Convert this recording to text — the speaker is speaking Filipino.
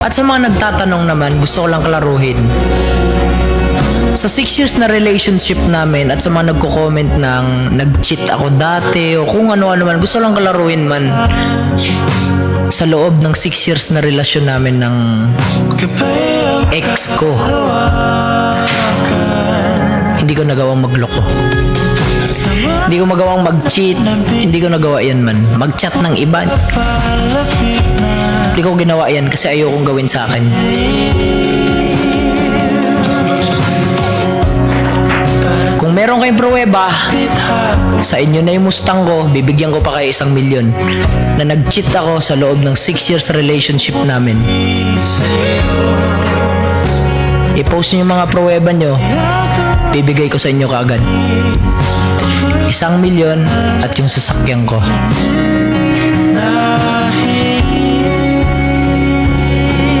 At sa mga nagtatanong naman, gusto ko lang kalaruhin. Sa 6 years na relationship namin at sa mga nagko-comment ng nag-cheat ako dati o kung ano-ano man, gusto ko lang kalaruhin man. Sa loob ng 6 years na relasyon namin ng ex ko, hindi ko nagawang magloko. Hindi ko magawang mag-cheat. Hindi ko nagawa yan man. Mag-chat ng iba. Hindi ko ginawa yan kasi ayokong gawin sa akin. Kung meron kayong pruweba, sa inyo na yung Mustang ko, bibigyan ko pa kayo 1 milyon na nag-cheat ako sa loob ng 6 years relationship namin. I-post nyo yung mga pruweba nyo, bibigay ko sa inyo kaagad 1 milyon at yung sasakyan ko.